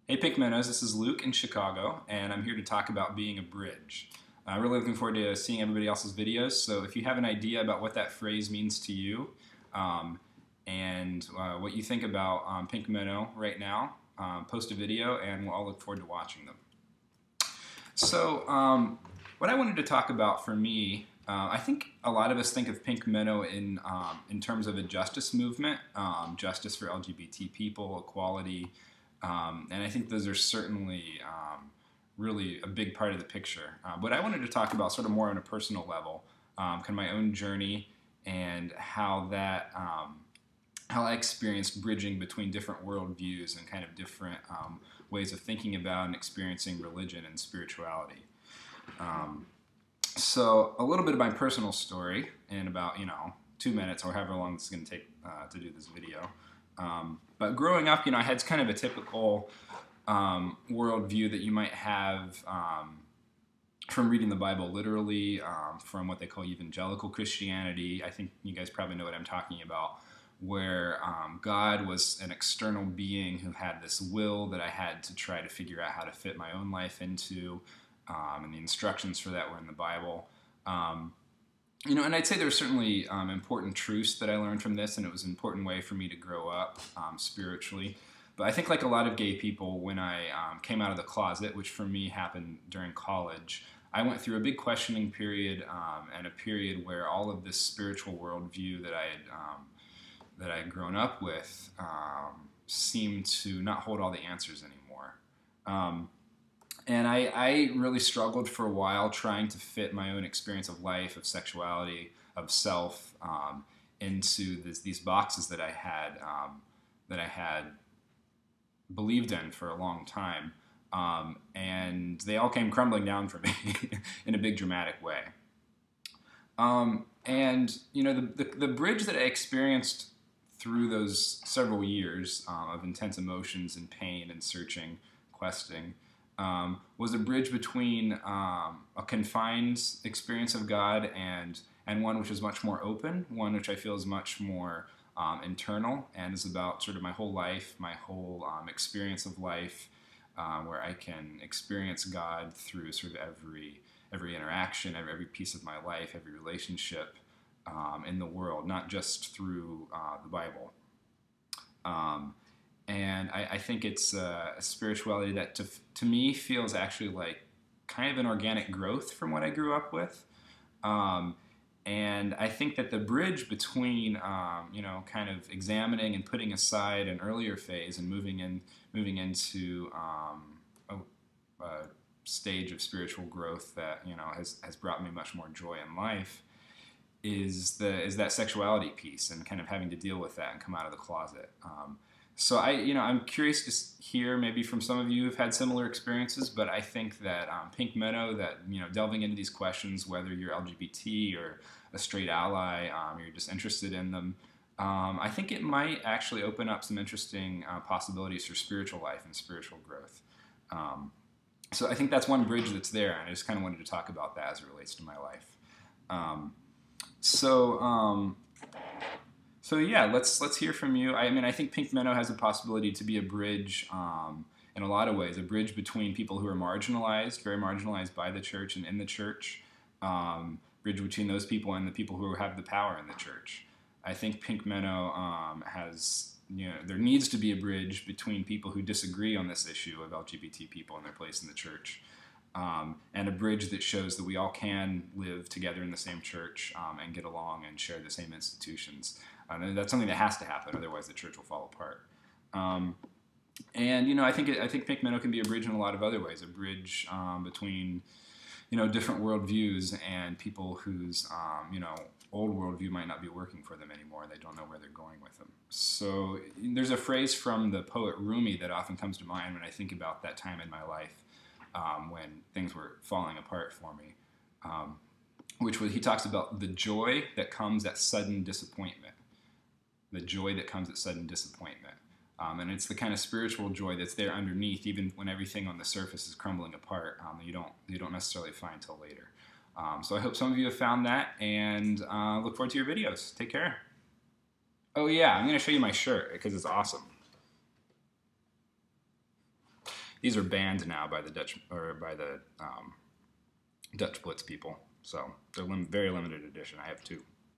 Hey Pink Minnows, this is Luke in Chicago, and I'm here to talk about being a bridge. I'm really looking forward to seeing everybody else's videos, so if you have an idea about what that phrase means to you um, and what you think about Pink Minnow right now, post a video and we'll all look forward to watching them. So what I wanted to talk about for me, I think a lot of us think of Pink Minnow in terms of a justice movement, justice for LGBT people, equality, and I think those are certainly really a big part of the picture. But I wanted to talk about sort of more on a personal level, kind of my own journey and how I experienced bridging between different worldviews and kind of different ways of thinking about and experiencing religion and spirituality. So a little bit of my personal story in about 2 minutes or however long this is going to take to do this video. But growing up, I had kind of a typical worldview that you might have from reading the Bible literally, from what they call evangelical Christianity. I think you guys probably know what I'm talking about, where God was an external being who had this will that I had to try to figure out how to fit my own life into, and the instructions for that were in the Bible. And I'd say there were certainly important truths that I learned from this, and it was an important way for me to grow up spiritually. But I think like a lot of gay people, when I came out of the closet, which for me happened during college, I went through a big questioning period and a period where all of this spiritual worldview that I had grown up with seemed to not hold all the answers anymore. And I really struggled for a while trying to fit my own experience of life, of sexuality, of self into these boxes that I had believed in for a long time. And they all came crumbling down for me in a big dramatic way. The bridge that I experienced through those several years of intense emotions and pain and searching, questing, was a bridge between a confined experience of God and one which is much more open, one which I feel is much more internal and is about sort of my whole life, my whole experience of life, where I can experience God through sort of every interaction, every piece of my life, every relationship in the world, not just through the Bible. And I think it's a spirituality that to me feels actually like kind of an organic growth from what I grew up with. And I think that the bridge between, kind of examining and putting aside an earlier phase and moving into a stage of spiritual growth that has brought me much more joy in life is that sexuality piece and kind of having to deal with that and come out of the closet. So I'm curious to hear maybe from some of you who've had similar experiences, but I think that Pink Minnow, that delving into these questions, whether you're LGBT or a straight ally, you're just interested in them, I think it might actually open up some interesting possibilities for spiritual life and spiritual growth. So I think that's one bridge that's there, and I just kind of wanted to talk about that as it relates to my life. So yeah, let's hear from you. I think Pink Minnow has a possibility to be a bridge in a lot of ways, a bridge between people who are marginalized, very marginalized by the church and in the church, bridge between those people and the people who have the power in the church. I think Pink Minnow there needs to be a bridge between people who disagree on this issue of LGBT people and their place in the church. And a bridge that shows that we all can live together in the same church and get along and share the same institutions. And that's something that has to happen, otherwise the church will fall apart. I think Pink Minnow can be a bridge in a lot of other ways, a bridge between different worldviews and people whose old worldview might not be working for them anymore. They don't know where they're going with them. So there's a phrase from the poet Rumi that often comes to mind when I think about that time in my life. When things were falling apart for me, he talks about the joy that comes at sudden disappointment. The joy that comes at sudden disappointment. And it's the kind of spiritual joy that's there underneath, even when everything on the surface is crumbling apart, you don't necessarily find till later. So I hope some of you have found that, and look forward to your videos. Take care. Oh yeah, I'm going to show you my shirt because it's awesome. these are banned now by the Dutch Blitz people. So they're very limited edition. I have two.